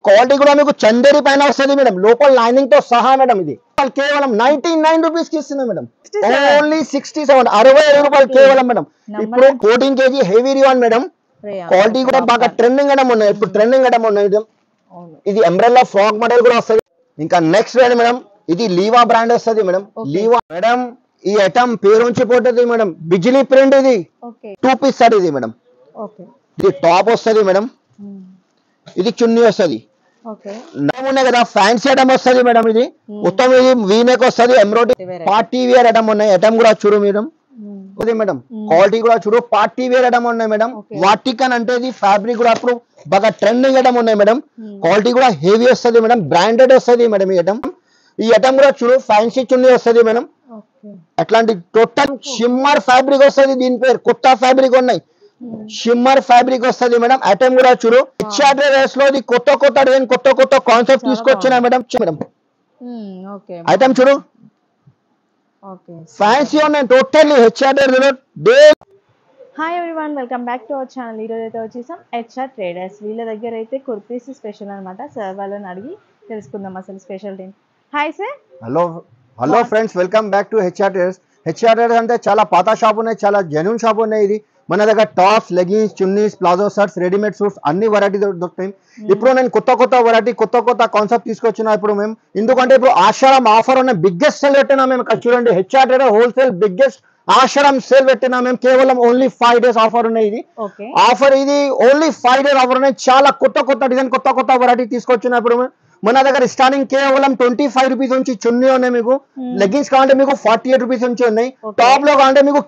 Quality కూడా మీకు చందేరి పైన వస్తుంది మేడం, లోపల లైనింగ్ తో సహా మేడం. ఇది కేవలం 99 రూపీస్ కి ఇస్తున్నాం మేడం, ఓన్లీ 67, 65 రూపాయలు కేవలం మేడం. ఇప్పుడు 14 kg heavy rayon madam, quality కూడా బాగా ట్రెండింగ్ అడం ఉన్నాయి, ఇప్పుడు ట్రెండింగ్ అడం ఉన్నాయి మేడం. ఇది అంబ్రెల్లా ఫ్రాక్ మోడల్ కూడా వస్తుంది. ఇంకా నెక్స్ట్ మేడం ఇది లీవా బ్రాండ్ వస్తుంది మేడం. లీవా మేడం ఈ ఐటమ్ పేరు నుంచి పోతుంది మేడం, బిజిలీ ప్రింట్. ఇది 2 పీస్ సెట్ ఇది మేడం. ఇది టాప్ వస్తుంది మేడం, ఇది చున్నీ వస్తుంది. ఉన్నాయి కదా ఫ్యాన్సీ ఐటమ్ వస్తుంది మేడం. ఇది మొత్తం ఇది వీనెక్ వస్తుంది, ఎంబ్రాయిడరీ పార్టీ వేర్ ఐటమ్ ఉన్నాయి. ఐటమ్ కూడా చూడు మేడం, అదే మేడం క్వాలిటీ కూడా చూడు, పార్టీ వేర్ ఐటమ్ ఉన్నాయి మేడం. వాటికన్ అంటే ఇది ఫ్యాబ్రిక్ కూడా అప్పుడు బాగా ట్రెండింగ్ ఐటమ్ ఉన్నాయి మేడం. క్వాలిటీ కూడా హెవీ వస్తుంది మేడం, బ్రాండెడ్ వస్తుంది మేడం. ఈ ఐటమ్ కూడా చూడు, ఫ్యాన్సీ చున్నీ వస్తుంది మేడం. అట్లాంటి టోటల్ షిమ్మర్ ఫ్యాబ్రిక్ వస్తుంది, దీని పేరు కొత్త ఫ్యాబ్రిక్ ఉన్నాయి, షిమ్మర్ ఫ్యాబ్రిక్ వస్తుంది మేడం. ఐటమ్ కూడా చూడు, హెచ్ఆర్ఎస్ లో కొత్త డిజైన్, కొత్త కాన్సెప్ట్ తీసుకొచ్చిన మేడం. ఐటమ్ చూడు ఫ్యాన్సీ ఉన్నాయి totally HRS. Hi everyone, welcome back to our channel. ఈరోజు అయితే వచ్చేసాం హెచ్ఆర్ ట్రేడర్స్. వీళ్ళ దగ్గర అయితే కుర్తీస్ స్పెషల్ అనమాట. సార్ వాళ్ళని అడిగి తెలుసుకుందాం అసలు స్పెషల్ ఏంటి. Hi sir. Hello friends, welcome back to HR traders. HR traders అంటే చాలా పాత షాప్ ఉన్నాయి, చాలా జెన్యూన్ షాప్ ఉన్నాయి. ఇది మన దగ్గర tops, leggings, chunnis, palazzo shirts, readymade suits అన్ని వెరైటీ దొరుకుతాయి. ఇప్పుడు నేను కొత్త వెరైటీ, కొత్త కాన్సెప్ట్ తీసుకొచ్చిన ఇప్పుడు మేము. ఎందుకంటే ఇప్పుడు ఆషాఢం ఆఫర్ ఉన్న బిగ్గెస్ట్ సేల్ పెట్టినా మేము. ఇక్కడ చూడండి, హెచ్ఆర్ ట్రేడర్ హోల్సేల్ బిగ్గెస్ట్ ఆషాఢం సేల్ పెట్టినా మేము. కేవలం ఓన్లీ 5 days ఆఫర్ ఉన్నాయి. ఇది ఆఫర్, ఇది ఓన్లీ 5 days ఆఫర్ ఉన్నాయి. చాలా కొత్త డిజైన్, కొత్త వెరైటీ తీసుకొచ్చిన ఇప్పుడు మన దగ్గర స్టార్టింగ్ కేవలం 25 రూపీస్ నుంచి చున్నీ ఉన్నాయి. మీకు లెగ్గిన్స్ కావాలంటే మీకు 48 రూపీస్ నుంచి ఉన్నాయి. టాప్ లో కావాలంటే మీకు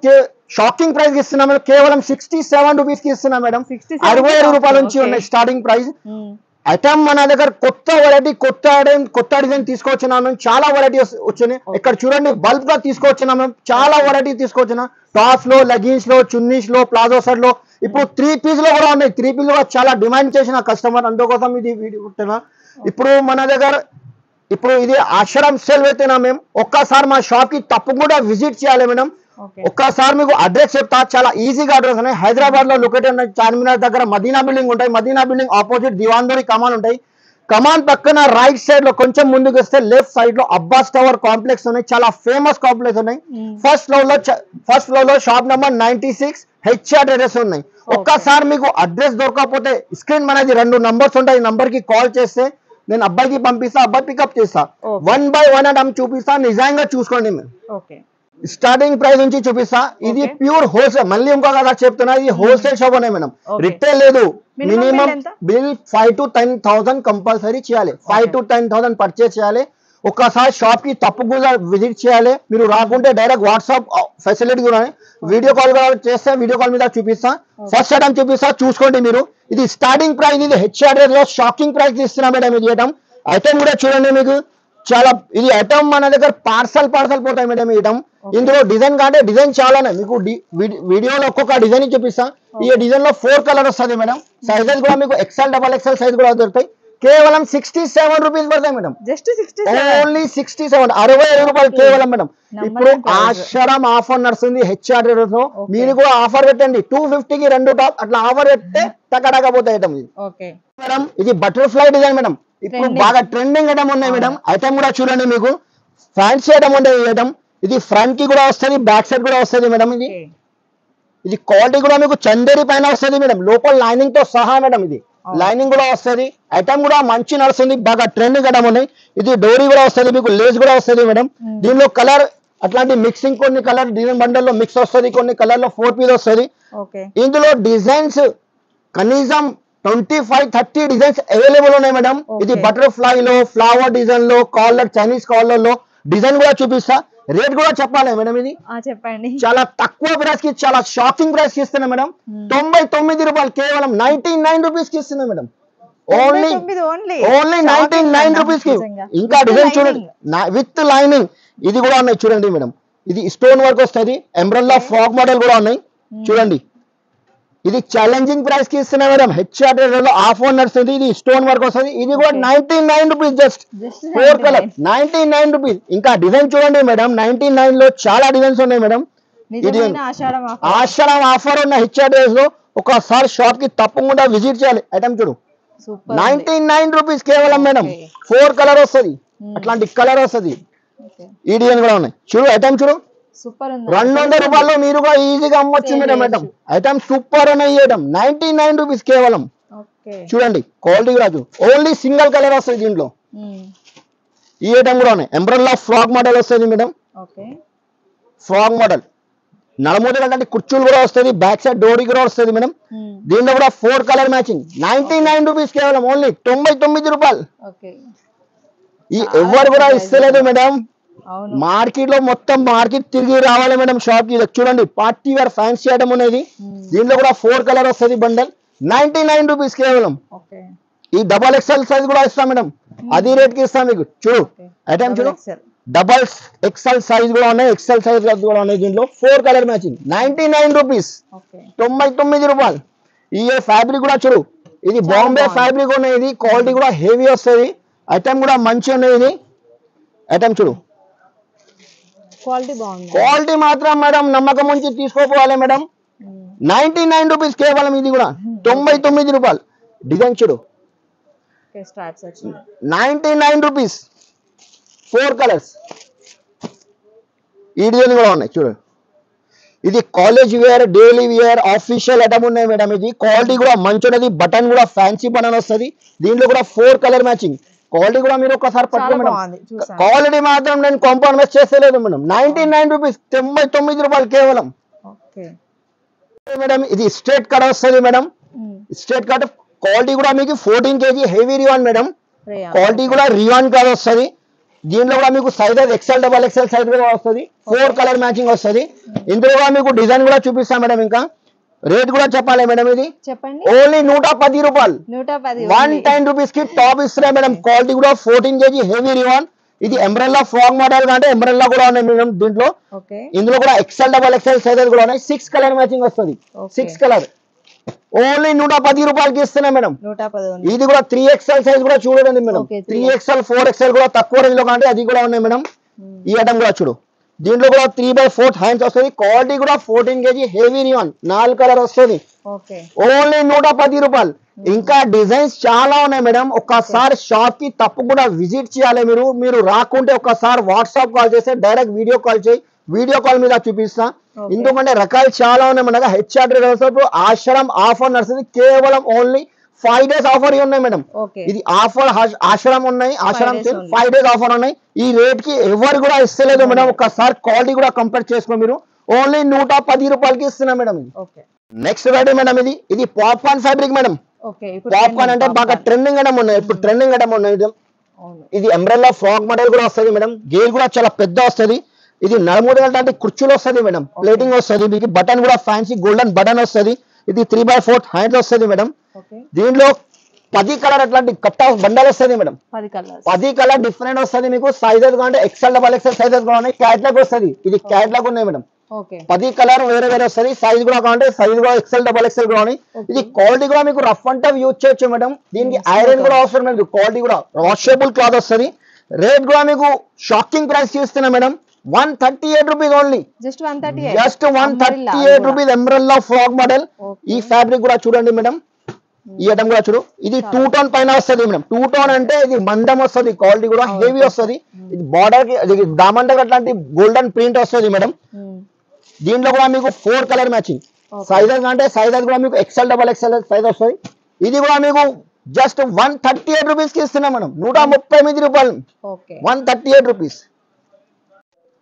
షాకింగ్ ప్రైస్ ఇస్తున్నాం కేవలం 67 రూపీస్ కి ఇస్తున్నాం మేడం. 65 రూపాయల నుంచి ఉన్నాయి స్టార్టింగ్ ప్రైస్. ఐటమ్ మన దగ్గర కొత్త వెరైటీ, కొత్త డిజైన్ తీసుకొచ్చినాము. చాలా వెరైటీ వచ్చినాయి. ఇక్కడ చూడండి, బల్క్ గా తీసుకొచ్చినాము, చాలా వెరైటీ తీసుకొచ్చిన. టాప్స్ లో, లెగిన్స్ లో, చున్నీస్ లో, ప్లాజో సెట్ లో, ఇప్పుడు 3 పీస్ లో కూడా ఉన్నాయి. 3 పీస్ లో చాలా డిమాండ్ చేసిన కస్టమర్, అందుకోసం ఇది వీడియో పెట్టినా. ఇప్పుడు మన దగ్గర ఇప్పుడు ఇది ఆషాఢం సేల్ పెట్టినా మేము. ఒక్కసారి మా షాప్ కి తప్పకుండా విజిట్ చేయాలి మేడం. ఒక్కసారి మీకు అడ్రస్ చెప్తా, చాలా ఈజీగా అడ్రస్ ఉన్నాయి. హైదరాబాద్ లో లొకేటెడ్ ఉన్నాయి. చార్మినార్ దగ్గర మదీనా బిల్డింగ్ ఉంటాయి. మదీనా బిల్డింగ్ ఆపోజిట్ దివాందోరి కమాన్ ఉంటాయి. కమాన్ పక్కన రైట్ సైడ్ లో కొంచెం ముందుకు వస్తే లెఫ్ట్ సైడ్ లో అబ్బాస్ టవర్ కాంప్లెక్స్ ఉన్నాయి. చాలా ఫేమస్ కాంప్లెక్స్ ఉన్నాయి. ఫస్ట్ ఫ్లోర్ లో షాప్ నెంబర్ 96 హెచ్ఆర్ ట్రేడర్స్ ఉన్నాయి. ఒక్కసారి మీకు అడ్రస్ దొరకకపోతే స్క్రీన్ మనది 2 నంబర్స్ ఉంటాయి. ఈ నంబర్ కి కాల్ చేస్తే నేను అబ్బాయికి పంపిస్తా, అబ్బాయి పికప్ చేస్తా. 1 by 1 అని చూపిస్తా, నిజంగా చూసుకోండి. స్టార్టింగ్ ప్రైస్ నుంచి చూపిస్తా. ఇది ప్యూర్ హోల్సేల్, మళ్ళీ ఇంకొక చెప్తున్నా, ఇది హోల్సేల్ షాప్ ఉన్నాయి మేడం, రిటైల్ లేదు. మినిమం బిల్ 5 to 10,000 కంపల్సరీ చేయాలి. 5 to 10,000 పర్చేస్ చేయాలి. ఒక్కసారి షాప్ కి తప్పకుండా విజిట్ చేయాలి. మీరు రాకుంటే డైరెక్ట్ వాట్సాప్ ఫెసిలిటీ కూడా, వీడియో కాల్ చేస్తే వీడియో కాల్ మీద చూపిస్తా. ఫస్ట్ ఐటమ్ చూపిస్తా, చూసుకోండి మీరు. ఇది స్టార్టింగ్ ప్రైస్, ఇది హెచ్ఆర్ లో షాకింగ్ ప్రైస్ ఇస్తున్నా మేడం. ఇది ఐటమ్ కూడా చూడండి, మీకు చాలా ఇది ఐటమ్ మన దగ్గర పార్సల్ పోతాయి మేడం. ఈ ఐటమ్ ఇందులో డిజైన్ కంటే డిజైన్ చాలానే. మీకు వీడియోలో ఒక్కొక్క డిజైన్ చూపిస్తా. ఈ డిజైన్ లో 4 కలర్ వస్తుంది మేడం. సైజెస్ కూడా మీకు XL, XXL సైజ్ కూడా దొరుకుతాయి. కేవలం 67 రూపీస్ పడతాయి మేడం, ఓన్లీ 67, 65 రూపాయలు కేవలం మేడం. ఇప్పుడు ఆషాఢం ఆఫర్ నడుస్తుంది హెచ్ఆర్ ట్రేడర్స్ లో. మీరు కూడా ఆఫర్ పెట్టండి, 250కి 2 టాప్ అట్లా ఆఫర్ పెడితే టకటకపోతాయి ఐటమ్. మేడం ఇది బటర్ఫ్లై డిజైన్ మేడం, ఇప్పుడు బాగా ట్రెండింగ్ ఐటమ్ ఉన్నాయి మేడం. ఐటమ్ కూడా చూడండి, మీకు ఫ్యాన్సీ ఐటమ్ ఉండే ఐటమ్. ఇది ఫ్రంట్ కి కూడా వస్తుంది, బ్యాక్ సైడ్ కూడా వస్తుంది మేడం. ఇది క్వాలిటీ కూడా మీకు చందేరి పైన వస్తుంది మేడం, లోపల లైనింగ్ తో సహా మేడం. ఇది లైనింగ్ కూడా వస్తుంది. ఐటమ్ కూడా మంచి నడుస్తుంది, బాగా ట్రెండింగ్ ఐటమ్ ఉన్నాయి. ఇది డోరీ కూడా వస్తుంది, మీకు లేస్ కూడా వస్తుంది మేడం. దీనిలో కలర్ అట్లాంటి మిక్సింగ్, కొన్ని కలర్ డిజైన్ బండల్ లో మిక్స్ వస్తుంది, కొన్ని కలర్ లో 4 పీస్ వస్తుంది. ఇందులో డిజైన్స్ కనీసం 25-30 డిజైన్స్ అవైలబుల్ ఉన్నాయి మేడం. ఇది బటర్ఫ్లై లో, ఫ్లవర్ డిజైన్ లో, కాలర్, చైనీస్ కాలర్ లో డిజైన్ కూడా చూపిస్తా. రేట్ కూడా చెప్పాలి మేడం. ఇది చెప్పండి, చాలా తక్కువ ప్రైస్ కి, చాలా షాకింగ్ ప్రైస్ కి ఇస్తున్నా మేడం. 99 రూపాయలు కేవలం 99 రూపీస్ కి ఇస్తున్నా మేడం. ఓన్లీ 99 రూపీస్ కి. ఇంకా డిజైన్ చూడండి, విత్ లైనింగ్ ఇది కూడా ఉన్నాయి చూడండి మేడం. ఇది స్టోన్ వర్క్ వస్తుంది, ఎంబ్రెల్లా ఫ్రాక్ మోడల్ కూడా ఉన్నాయి చూడండి. ఇది ఛాలెంజింగ్ ప్రైస్ కి ఇస్తున్నా మేడం. హెచ్ఆర్ ట్రేడర్ లో ఆఫర్ నడుస్తుంది. ఇది స్టోన్ వర్క్ వస్తుంది. ఇది కూడా 99 రూపీస్, జస్ట్ 4 కలర్ 99 రూపీస్. ఇంకా డిజైన్ చూడండి మేడం, 99 లో చాలా డిజైన్స్ ఉన్నాయి మేడం. ఇది ఆషాఢం ఆఫర్ ఉన్న హెచ్ఆర్ ట్రేడర్స్ లో. ఒకసారి షాప్ కి తప్పకుండా విజిట్ చేయాలి. ఐటమ్ చూడు, సూపర్ 99 రూపీస్ కేవలం మేడం. 4 కలర్ వస్తుంది, అట్లాంటి కలర్ వస్తుంది. ఈ డిజైన్ కూడా ఉన్నాయి చూడు. ఐటమ్ చూడు, సూపర్ ఉంది. 200 రూపాయల్లో మీరు కూడా ఈజీగా అమ్మొచ్చు మేడం. ఐటమ్ సూపర్ ఉన్నాయి. ఐటమ్ 99 రూపీస్ కేవలం. చూడండి క్వాలిటీ కూడా ఓన్లీ సింగిల్ కలర్ వస్తుంది దీంట్లో. ఈ ఐటమ్ కూడా ఉన్నాయి. ఎంబ్రెల్లా ఫ్రాక్ మోడల్ వస్తుంది మేడం. ఫ్రాక్ మోడల్ నడమూడలు అంటే కుర్చీలు కూడా వస్తుంది, బ్యాక్ సైడ్ డోరీ కూడా వస్తుంది మేడం. దీంట్లో కూడా 4 కలర్ మ్యాచింగ్. 99 రూపీస్ కేవలం, ఓన్లీ 99 రూపాయలు. ఈ ఎవరు కూడా ఇస్తలేదు మేడం. మార్కెట్ లో మొత్తం మార్కెట్ తిరిగి రావాలి మేడం షాప్ కి. చూడండి పార్టీ వేర్ ఫ్యాన్సీ ఐటమ్ అనేది. దీంట్లో కూడా 4 కలర్ వస్తుంది బండల్. 99 రూపీస్ కేవలం. ఈ డబల్ ఎక్స్ఎల్ సైజ్ కూడా ఇస్తాం మేడం, అది రేట్ కి ఇస్తాం మీకు. చూడు ఐటమ్ చూడు, డబల్ ఎక్స్ఎల్ సైజ్ కూడా ఉన్నాయి, ఎక్స్ఎల్ సైజ్ కూడా ఉన్నాయి. దీంట్లో 4 కలర్ మ్యాచింగ్. 99 రూపీస్, 99 రూపాయలు. ఈ ఫ్యాబ్రిక్ కూడా చూడు, ఇది బాంబే ఫ్యాబ్రిక్ ఉన్నాయి. ఇది క్వాలిటీ కూడా హెవీ వస్తుంది. ఐటమ్ కూడా మంచిగా ఉన్నాయి. ఇది ఐటమ్ చూడు, క్వాలిటీ మాత్రం మేడం నమ్మకం ఉంచి తీసుకోపోవాలి మేడం. 99 రూపీస్ కేవలం. ఇది కూడా 99 రూపాయలు. డిజైన్ చూడు, 99 రూపీస్, 4 కలర్స్. ఈ డిజైన్ కూడా ఉన్నాయి చూడు. ఇది college wear, daily wear, official item ఉన్నాయి మేడం. ఇది క్వాలిటీ కూడా మంచి ఉన్నది. బటన్ కూడా ఫ్యాన్సీ బటన్ వస్తుంది. దీంట్లో కూడా 4 కలర్ మ్యాచింగ్. క్వాలిటీ కూడా మీరు ఒకసారి పట్టుకో మేడం. క్వాలిటీ మాత్రం నేను కాంప్రమైజ్ చేస్తలేదు మేడం. 99 రూపీస్, 99 రూపాయలు కేవలం మేడం. ఇది స్ట్రేట్ కట్ వస్తుంది మేడం. స్ట్రేట్ కట్ క్వాలిటీ కూడా మీకు 14 kg heavy rayon madam. Quality కూడా రియాన్ కట్ వస్తుంది. దీంట్లో కూడా మీకు size XL, double XL size కూడా వస్తుంది. 4 కలర్ మ్యాచింగ్ వస్తుంది. ఇందులో కూడా మీకు డిజైన్ కూడా చూపిస్తాం మేడం. ఇంకా రేట్ కూడా చెప్పాలి మేడం. ఇది చెప్పండి, ఓన్లీ 110 రూపాయలు. 110 రూపీస్ కి టాప్ ఇస్తున్నాయి మేడం. క్వాలిటీ కూడా 14 kg హెవీ రియాన్. ఇది ఎంబ్రెల్లా ఫ్రాక్ మోడల్ అంటే ఎంబ్రెల్లా కూడా ఉన్నాయి మేడం దీంట్లో. ఇందులో కూడా ఎక్సెల్, డబల్ ఎక్సెల్ సైజెస్ కూడా ఉన్నాయి. 6 కలర్ మ్యాచింగ్ వస్తుంది. 6 కలర్ ఓన్లీ 110 రూపాయలకి ఇస్తున్నాయి మేడం. ఇది కూడా 3XL సైజ్ కూడా చూడండి మేడం. 3XL, 4XL కూడా తక్కువ రేంజ్ లో కంటే అది కూడా ఉన్నాయి మేడం. ఈ ఐటమ్ కూడా చూడు, దీంట్లో కూడా 3/4 హ్యాండ్స్ వస్తుంది. క్వాలిటీ కూడా 14 kg హెవీ రియాన్. 4 కలర్ వస్తుంది. ఓన్లీ 110 రూపాయలు. ఇంకా డిజైన్స్ చాలా ఉన్నాయి మేడం. ఒక్కసారి షాప్ కి తప్పకుండా విజిట్ చేయాలి మీరు. మీరు రాకుంటే ఒక్కసారి వాట్సాప్ కాల్ చేస్తే డైరెక్ట్ వీడియో కాల్ చేయి, వీడియో కాల్ మీద చూపిస్తా. ఎందుకంటే రకాలు చాలా ఉన్నాయి మన హెచ్ఆర్ ఆశ్రమ్ ఆఫర్ నడుస్తుంది. కేవలం ఓన్లీ 5 days ఆఫర్ ఉన్నాయి మేడం. ఇది ఆఫర్ ఆశ్రమ్ ఉన్నాయి, ఆశ్రమ్ 5 days ఆఫర్ ఉన్నాయి. ఈ రేట్ కి ఎవరు కూడా ఇస్తలేదు మేడం. ఒక్కసారి క్వాలిటీ కూడా కంపేర్ చేసుకో మీరు. ఓన్లీ 110 రూపాయలకి ఇస్తున్నా మేడం. నెక్స్ట్ వెరైటీ మేడం, ఇది పాప్కార్న్ ఫ్యాబ్రిక్ మేడం. పాప్కార్న్ అంటే బాగా ట్రెండింగ్ ఐటమ్ ఉన్నాయి, ఇప్పుడు ట్రెండింగ్ ఐటమ్ ఉన్నాయి. ఇది ఎంబ్రెల్లా ఫ్రాక్ మోడల్ కూడా వస్తుంది మేడం. గేర్ కూడా చాలా పెద్ద వస్తుంది. ఇది నడుమూడు అంటే కుర్చీలు వస్తుంది మేడం. ప్లేటింగ్ వస్తుంది. మీకు బటన్ కూడా ఫ్యాన్సీ గోల్డెన్ బటన్ వస్తుంది. ఇది 3/4 హ్యాండ్స్ వస్తుంది మేడం. దీంట్లో 10 కలర్ అట్లాంటి కట్ ఆఫ్ బండల్ వస్తుంది మేడం. 10 కలర్ డిఫరెంట్ వస్తుంది మీకు. సైజెస్ అంటే ఎక్సెల్, డబల్ ఎక్సెల్ సైజెస్ కూడా ఉన్నాయి. క్యాట్లాగ్ వస్తుంది. ఇది క్యాట్లాగ్ ఉన్నాయి మేడం. 10 కలర్ వేరే వేరే వస్తుంది. సైజ్ కూడా కావాలంటే సైజ్ కూడా ఎక్సెల్, డబల్ ఎక్సెల్ కూడా ఉన్నాయి. ఇది క్వాలిటీ కూడా మీకు రఫ్ అండ్ టఫ్ యూజ్ చేయొచ్చు మేడం. దీనికి ఐరన్ కూడా అవసరం లేదు. క్వాలిటీ కూడా వాషబుల్ క్లాత్ వస్తుంది. రేట్ కూడా మీకు షాకింగ్ ప్రైస్ ఇస్తున్నా madam. 138 rupees only. Just 138 rupees umbrella frock model. ఈ ఫ్యాబ్రిక్ కూడా చూడండి మేడం. ఈ ఐటమ్ కూడా చూడు, ఇది 2 టోన్ పైన వస్తుంది మేడం. 2 టోన్ అంటే ఇది మందం వస్తుంది. క్వాలిటీ కూడా హెవీ వస్తుంది. ఇది బార్డర్ కి దామండ అట్లాంటి గోల్డెన్ ప్రింట్ వస్తుంది మేడం. దీంట్లో కూడా మీకు 4 కలర్ మ్యాచింగ్. సైజెస్ అంటే సైజెస్ కూడా మీకు ఎక్సెల్, డబల్ ఎక్సెల్ సైజ్ వస్తుంది. ఇది కూడా మీకు జస్ట్ 138 రూపీస్ కి ఇస్తున్నాం మేడం. 138 రూపాయలు. 138 రూపీస్.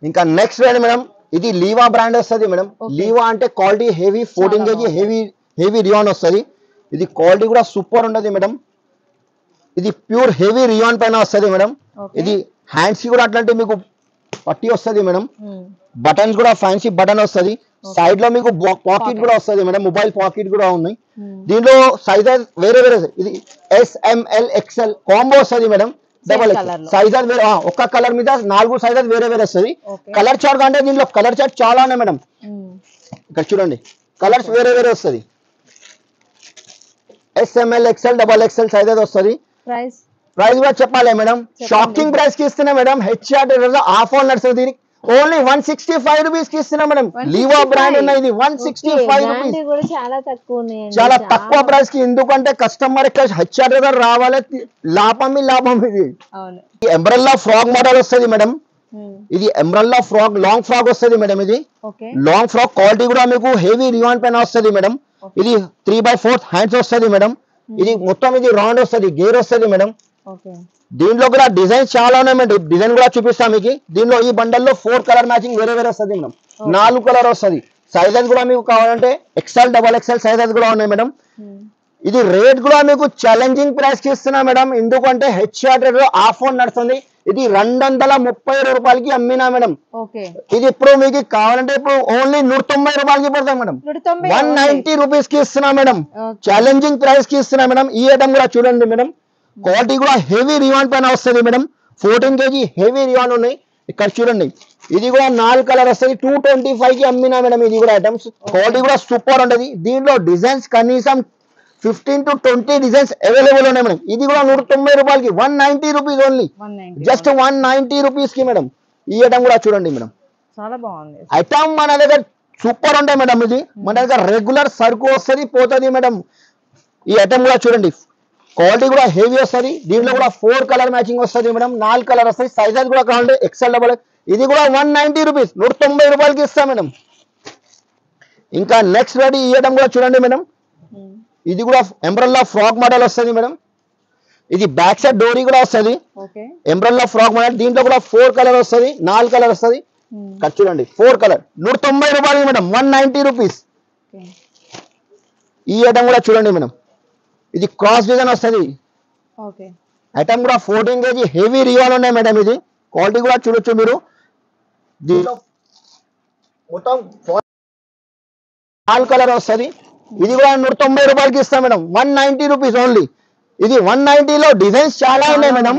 ఇంకా నెక్స్ట్ రేట్ మేడం, ఇది లీవా బ్రాండ్ వస్తుంది మేడం. లీవా అంటే quality heavy 14 kg heavy rayon వస్తుంది. ఇది క్వాలిటీ కూడా సూపర్ ఉండదు మేడం. ఇది ప్యూర్ హెవీ రియాన్ పైన వస్తుంది మేడం. ఇది హ్యాండ్స్ కూడా అట్లాంటి మీకు పట్టి వస్తుంది మేడం. బటన్స్ కూడా ఫ్యాన్సీ బటన్ వస్తుంది. సైడ్ లో మీకు పాకెట్ కూడా వస్తుంది మేడం. మొబైల్ పాకెట్ కూడా ఉన్నాయి. దీంట్లో సైజెస్ వేరే వేరే. ఇది SML XL కాంబో వస్తుంది మేడం. డబల్ సైజెస్ ఒక్క కలర్ మీద 4 సైజెస్ వేరే వేరే వస్తుంది. కలర్ చార్ట్ అంటే దీంట్లో కలర్ చార్ట్ చాలా ఉన్నాయి మేడం. ఇక్కడ చూడండి కలర్స్ వేరే వేరే వస్తుంది. SML XL, double XL sizes వస్తుంది. ప్రైస్ కూడా చెప్పాలి మేడం. షాకింగ్ ప్రైస్ కి ఇస్తున్నా మేడం. హెచ్ఆర్ ఆఫర్ నడుస్తుంది. ఓన్లీ 165 రూపీస్ కి ఇస్తున్నాం మేడం. లీవా బ్రాండ్ ఉన్నాయి, ఇది 165 రూపీస్. కూడా చాలా తక్కువ ఉన్నాయి, చాలా తక్కువ ప్రైస్ కి. ఎందుకంటే కస్టమర్ హెచ్ఆర్ దగ్గర రావాలి, లాభం ఇది. అవును. ఎంబ్రెల్లా ఫ్రాక్ మోడల్ వస్తుంది మేడం. ఇది ఎంబ్రెల్లా ఫ్రాక్ లాంగ్ ఫ్రాక్ వస్తుంది మేడం. ఇది లాంగ్ ఫ్రాక్ క్వాలిటీ కూడా మీకు హెవీ రివాన్ పైన వస్తుంది మేడం. ఇది 3/4 హ్యాండ్స్ వస్తుంది మేడం. ఇది మొత్తం ఇది రౌండ్ వస్తుంది, గేర్ వస్తుంది మేడం. దీంట్లో కూడా డిజైన్స్ చాలా ఉన్నాయి మేడం. డిజైన్ కూడా చూపిస్తాం మీకు. దీనిలో ఈ బండల్లో 4 కలర్ మ్యాచింగ్ వేరే వేరే వస్తుంది మేడం. 4 కలర్ వస్తుంది. సైజెస్ కూడా మీకు కావాలంటే XL, XXL సైజెస్ కూడా ఉన్నాయి మేడం. ఇది రేట్ కూడా మీకు ఛాలెంజింగ్ ప్రైస్ కి ఇస్తున్నా మేడం. ఎందుకంటే హెచ్ఆర్ లో ఆఫ్ ఆన్ నడుస్తుంది. ఇది 230 రూపాయలకి అమ్మినా మేడం. ఇది ఇప్పుడు మీకు కావాలంటే ఇప్పుడు ఓన్లీ 190 రూపాయలకి పడతాం మేడం. 190 రూపీస్ కి ఇస్తున్నా మేడం. ఛాలెంజింగ్ ప్రైస్ కి ఇస్తున్నా మేడం. ఈ ఐటమ్ కూడా చూడండి మేడం. క్వాలిటీ కూడా హెవీ రివాన్ పైన వస్తుంది మేడం. 14 kg హెవీ రివాన్ ఉన్నాయి. ఇక్కడ చూడండి, ఇది కూడా 4 కలర్ వస్తుంది. 225 కి అమ్మినా మేడం. ఇది కూడా ఐటమ్స్ క్వాలిటీ కూడా సూపర్ ఉంటుంది. దీంట్లో డిజైన్స్ కనీసం 15 to 20 డిజైన్స్ అవైలబుల్ ఉన్నాయి మేడం. ఇది కూడా 190 రూపాయలకి, 190 రూపీస్ ఓన్లీ, జస్ట్ 190 రూపీస్ కి మేడం. ఈ ఐటమ్ కూడా చూడండి మేడం. చాలా బాగుంది ఐటమ్. మన దగ్గర సూపర్ ఉంటాయి మేడం. ఇది మన దగ్గర రెగ్యులర్ సరుకు వస్తుంది, పోతుంది మేడం. ఈ ఐటమ్ కూడా చూడండి, క్వాలిటీ కూడా హెవీ వస్తుంది. దీంట్లో కూడా 4 కలర్ మ్యాచింగ్ వస్తుంది మేడం. 4 కలర్ వస్తుంది. సైజెస్ కూడా కావాలంటే XL, XXL. ఇది కూడా 190 రూపీస్, 190 రూపాయలకి ఇస్తాం మేడం. ఇంకా నెక్స్ట్ రెడీ ఈ ఐటమ్ కూడా చూడండి మేడం. ఇది కూడా ఎంబ్రెల్లా ఫ్రాక్ మోడల్ వస్తుంది మేడం. ఇది బ్యాక్ సైడ్ డోరీ కూడా వస్తుంది. Umbrella frock model. దీంట్లో కూడా 4 కలర్ వస్తుంది, 4 కలర్ వస్తుంది. చూడండి 4 కలర్, 190 రూపాయలు మేడం. 190 రూపీస్. ఈ ఐటమ్ కూడా చూడండి మేడం. ఇది క్రాస్ డిజైన్ వస్తుంది. ఐటమ్ కూడా 14 kg హెవీ రివాన్ ఉన్నాయి మేడం. ఇది క్వాలిటీ కూడా చూడొచ్చు మీరు. దీంట్లో మొత్తం 4 కలర్ వస్తుంది. ఇది కూడా 190 రూపాయలకి ఇస్తాం మేడం. 190 rupees only. ఇది 190 లో డిజైన్స్ చాలా ఉన్నాయి మేడం.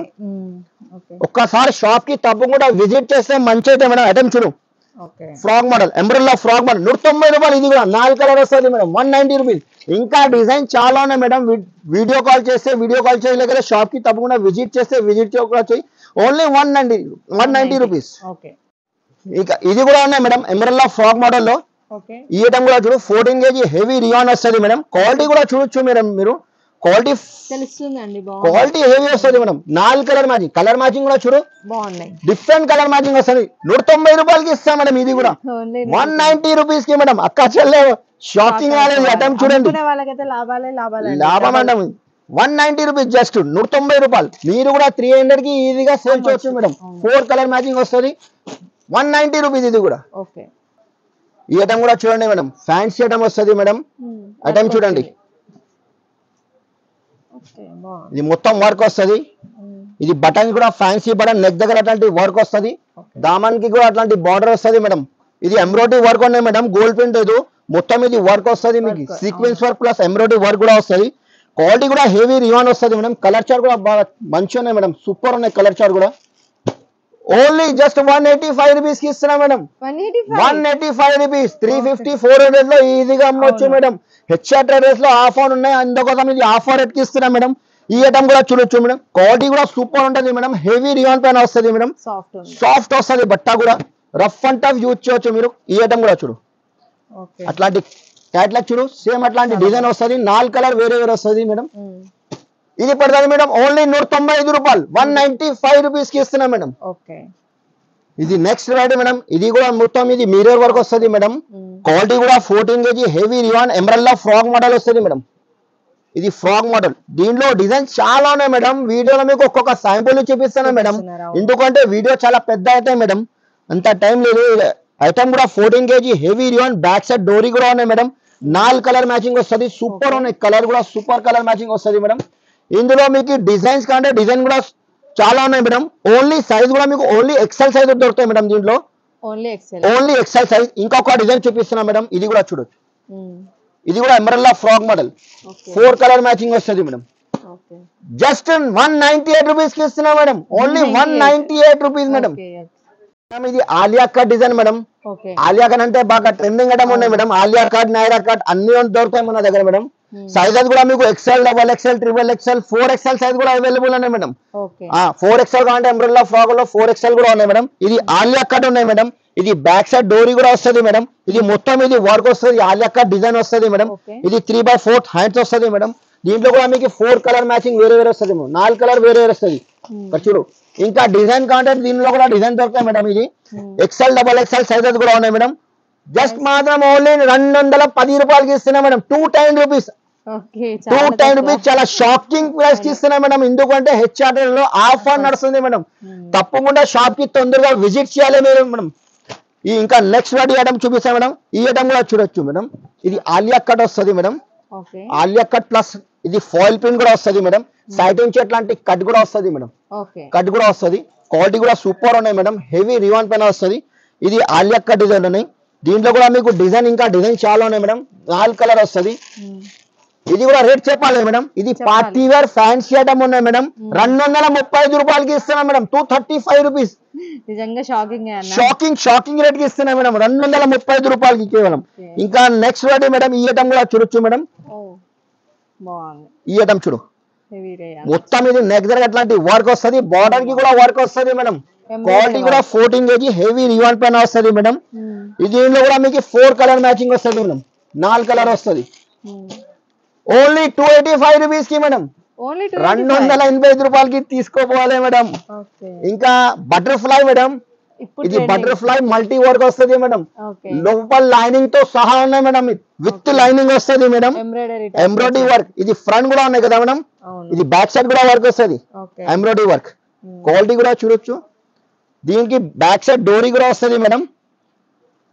ఒక్కసారి షాప్ కి తప్పకుండా విజిట్ చేస్తే మంచి అయితే మేడం. ఐటమ్ చూడు, frock model, umbrella frock model, 190 రూపాయలు. ఇది కూడా 4 కలర్ వస్తుంది మేడం. 190 రూపీస్. ఇంకా డిజైన్ చాలా ఉన్నాయి మేడం. వీడియో కాల్ చేస్తే వీడియో కాల్ చేయలేక షాప్ కి తప్పకుండా విజిట్ చేస్తే విజిట్ చేయి. Only 190 rupees. ఇక ఇది కూడా ఉన్నాయి మేడం. ఎంబ్రెల్లా ఫ్రాక్ మోడల్ లో ఈ ఐటమ్ కూడా చూడు, 14 kg హెవీ రియాన్ వస్తుంది మేడం. క్వాలిటీ కూడా చూడొచ్చు మేడం మీరు. క్వాలిటీ క్వాలిటీ హెవీ వస్తుంది madam. 4 colour matching, colour matching కూడా చూడు, బాగున్నాయి. డిఫరెంట్ కలర్ మ్యాచింగ్ వస్తుంది. 190 రూపాయలకి ఇస్తాం మేడం. ఇది కూడా 190 రూపీస్ కి మేడం. అక్క చెల్లె షాపింగ్ ఐటమ్ చూడండి, లాభం మేడం. 190 రూపీస్, జస్ట్ 190 రూపాయలు. మీరు కూడా 300 కి ఈజీగా సేల్ చేయొచ్చు మేడం. 4 కలర్ మ్యాచింగ్ వస్తుంది. 190 రూపీస్. ఇది కూడా ఈ ఐటమ్ కూడా చూడండి మేడం. ఫ్యాన్సీ ఐటమ్ వస్తుంది మేడం. ఐటమ్ చూడండి, ఇది మొత్తం వర్క్ వస్తుంది. ఇది బటన్ కూడా ఫ్యాన్సీ బటన్, నెక్ దగ్గర అట్లాంటి వర్క్ వస్తుంది. దామన్ కి కూడా అట్లాంటి బార్డర్ వస్తుంది మేడం. ఇది ఎంబ్రాయిడరీ వర్క్ ఉన్నాయి మేడం. గోల్డ్ ప్రింట్ లేదు, మొత్తం ఇది వర్క్ వస్తుంది మీకు. Sequence work plus embroidery work కూడా వస్తుంది. క్వాలిటీ కూడా హెవీ రివాన్ వస్తుంది మేడం. కలర్ చార్ట్ కూడా బాగా మంచిగా ఉన్నాయి మేడం. సూపర్ ఉన్నాయి కలర్ చార్ట్ కూడా. ఓన్లీ జస్ట్ 185 రూపీస్ కి ఇస్తున్నా మేడం. 185 రూపీస్. 350, 400 లో ఈజీగా అమ్మవచ్చు మేడం. హెచ్ఆర్ ట్రేడర్స్ లో ఆఫ్ ఆన్ ఉన్నాయి, అందుకోసం ఇది ఆఫర్ రేట్ కి ఇస్తున్నా మేడం. ఈ ఐటమ్ కూడా చూడొచ్చు మేడం. క్వాలిటీ కూడా సూపర్ ఉంటుంది మేడం. హెవీ రియాన్ పైన వస్తుంది మేడం. సాఫ్ట్ వస్తుంది బట్ట కూడా. రఫ్ అండ్ టఫ్ యూజ్ చేయొచ్చు మీరు. ఈ ఐటమ్ కూడా చూడు, అట్లాంటి క్యాట్లాగ్ చూడు, సేమ్ అట్లాంటి డిజైన్ వస్తుంది. 4 కలర్ వేరే వేరే వస్తుంది మేడం. ఇది పడుతుంది మేడం. ఓన్లీ 195 రూపాయలు, 195 రూపీస్ కి ఇస్తున్నా మేడం. ఇది నెక్స్ట్ రైడ్ మేడం. ఇది కూడా మొత్తం ఇది మిర్రర్ వర్క్ వస్తుంది మేడం. క్వాలిటీ కూడా 14 kg heavy రివాన్ umbrella frock model వస్తుంది మేడం. ఇది ఫ్రాక్ మోడల్. దీంట్లో డిజైన్స్ చాలా ఉన్నాయి మేడం. వీడియోలో మీకు ఒక్కొక్క శాంపుల్ చూపిస్తాను మేడం. ఎందుకంటే వీడియో చాలా పెద్ద అయితే మేడం, అంత టైం లేదు. ఐటమ్ కూడా 14 kg హెవీ రివాన్, బ్యాక్ సైడ్ డోరీ కూడా ఉన్నాయి మేడం. 4 కలర్ మ్యాచింగ్ వస్తుంది. సూపర్ ఉన్నాయి. కలర్ కూడా సూపర్ కలర్ మ్యాచింగ్ వస్తుంది మేడం. ఇందులో మీకు డిజైన్స్ కంటే డిజైన్ కూడా చాలా ఉన్నాయి మేడం. ఓన్లీ సైజ్ కూడా మీకు ఓన్లీ XL సైజ్ దొరుకుతాయి మేడం. దీంట్లో ఓన్లీ XL సైజ్. ఇంకొక డిజైన్ చూపిస్తున్నా మేడం. ఇది కూడా చూడొచ్చు. ఇది కూడా umbrella frock model, 4 colour matching వస్తుంది మేడం. జస్ట్ 198 రూపీస్ కి ఇస్తున్నా మేడం. Only 198 rupees madam. ఇది Alia cut design madam. Alia cut అంటే బాగా ట్రెండింగ్ ఐటమ్ ఉన్నాయి madam. Alia cut, Naira cut అన్ని దొరుకుతాయి మన దగ్గర మేడం. సైజెస్ కూడా మీకు XL, double XL, triple XL, 4XL size కూడా అవైలబుల్ ఉన్నాయి మేడం. ఓకే 4XL కావాలంటే అంబ్రెల్లా ఫ్రాక్ లో 4XL కూడా ఉన్నాయి మేడం. ఇది ఆలియా కట్ ఉన్నాయి మేడం. ఇది బ్యాక్ సైడ్ డోరీ కూడా వస్తుంది మేడం. ఇది మొత్తం ఇది వర్క్ వస్తుంది, ఆలియా కట్ డిజైన్ వస్తుంది మేడం. ఇది 3/4 హ్యాండ్స్ వస్తుంది మేడం. దీంట్లో కూడా మీకు 4 కలర్ మ్యాచింగ్ వేరే వేరే వస్తుంది మేడం. 4 కలర్ వేరే వేరే వస్తుంది చూడు. ఇంకా డిజైన్ కావాలంటే దీనిలో కూడా డిజైన్ దొరుకుతాయి మేడం. ఇది ఎక్సెల్, డబల్ ఎక్సెల్ సైజెస్ కూడా ఉన్నాయి మేడం. జస్ట్ మాత్రం ఓన్లీ 210 రూపాయలకి ఇస్తున్నా మేడం. 210 rupees, 210 rupees. చాలా షాకింగ్ ప్రైస్ కి ఇస్తున్నా మేడం. ఎందుకంటే హెచ్ఆర్ఎల్ లో ఆఫర్ నడుస్తుంది మేడం. తప్పకుండా షాప్ కి తొందరగా విజిట్ చేయాలి మీరు మేడం. ఈ ఇంకా నెక్స్ట్ వాటి ఐటమ్ చూపిస్తాను మేడం. ఈ ఐటమ్ కూడా చూడొచ్చు మేడం. ఇది ఆలియా కట్ వస్తుంది మేడం. ఆలియా కట్ ప్లస్ ఇది ఫాయిల్ ప్రింట్ కూడా వస్తుంది మేడం. సైడ్ నుంచి అట్లాంటి కట్ కూడా వస్తుంది మేడం. కట్ కూడా వస్తుంది. క్వాలిటీ కూడా సూపర్ ఉన్నాయి మేడం. హెవీ రివాన్ పైన వస్తుంది. ఇది ఆలియా కట్ డిజైన్ ఉన్నాయి. దీంట్లో కూడా మీకు డిజైన్ ఇంకా డిజైన్ చాలా ఉన్నాయి మేడం. 4 కలర్ వస్తుంది. ఇది కూడా రేట్ చెప్పాలి మేడం. ఇది పార్టీ వేర్ ఫ్యాన్సీ ఐటమ్ ఉన్నాయి మేడం. 235 రూపాయలకి ఇస్తున్నా మేడం. 235 రూపీస్. నిజంగా షాకింగ్ షాకింగ్ రేట్ కి ఇస్తున్నా మేడం. 235 రూపాయలకి కేవలం. ఇంకా నెక్స్ట్ వాటి మేడం. ఈ ఐటమ్ కూడా చూడొచ్చు మేడం. ఈ ఐటమ్ చూడు. మొత్తం ఇది నెక్ దగ్గర అట్లాంటి వర్క్ వస్తుంది. బార్డర్ కి కూడా వర్క్ వస్తుంది మేడం. క్వాలిటీ కూడా 14 kg హెవీ రివాన్ పైన వస్తుంది మేడం. దీనిలో కూడా మీకు 4 కలర్ మ్యాచింగ్ వస్తుంది మేడం. 4 కలర్ వస్తుంది. ఓన్లీ 285 రూపీస్ కి మేడం. 285 రూపాయలకి తీసుకోపోవాలి మేడం. ఇంకా బటర్ఫ్లై మేడం. ఇది బటర్ఫ్లై మల్టీ వర్క్ వస్తుంది మేడం. లోపల లైనింగ్ తో సహా ఉన్నాయి మేడం. విత్ లైనింగ్ వస్తుంది మేడం. Embroidery work. ఇది ఫ్రంట్ కూడా ఉన్నాయి కదా మేడం. ఇది బ్యాక్ సైడ్ కూడా వర్క్ వస్తుంది. Embroidery work. క్వాలిటీ కూడా చూడొచ్చు. దీనికి బ్యాక్ సైడ్ డోరీ కూడా వస్తుంది మేడం.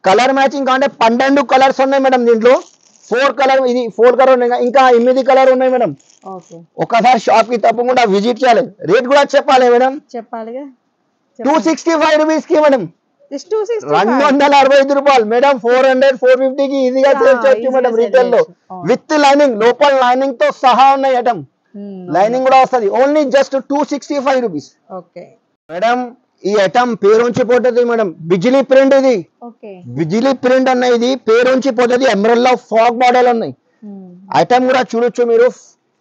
కలర్ మ్యాచింగ్ కావాలంటే 12 కలర్స్ ఉన్నాయి మేడం. దీంట్లో 4 కలర్, ఇది 4 కలర్ ఉన్నాయి. ఇంకా 8 కలర్ ఉన్నాయి మేడం. ఒకసారి షాప్ కి తప్పకుండా విజిట్ చేయాలి. రేట్ కూడా చెప్పాలి మేడం. 265 రూపీస్ కి మేడం. 265 రూపాయలు మేడం. 400, 450 కి ఈజీగా సేల్ చేయొచ్చు మేడం రీటైల్ లో. విత్ లైనింగ్, లోపల లైనింగ్ తో సహా ఉన్నాయి ఐటమ్. లైనింగ్ కూడా వస్తుంది. Only just 265 rupees madam. ఈ ఐటమ్ పేరుంచి పోతుంది మేడం. బిజిలీ ప్రింట్. ఇది బిజిలీ ప్రింట్ అన్న ఇది పేరుంచి పోతుంది. ఎమరల్లా ఫాగ్ మోడల్ ఉన్నాయి. ఐటమ్ కూడా చూడొచ్చు మీరు.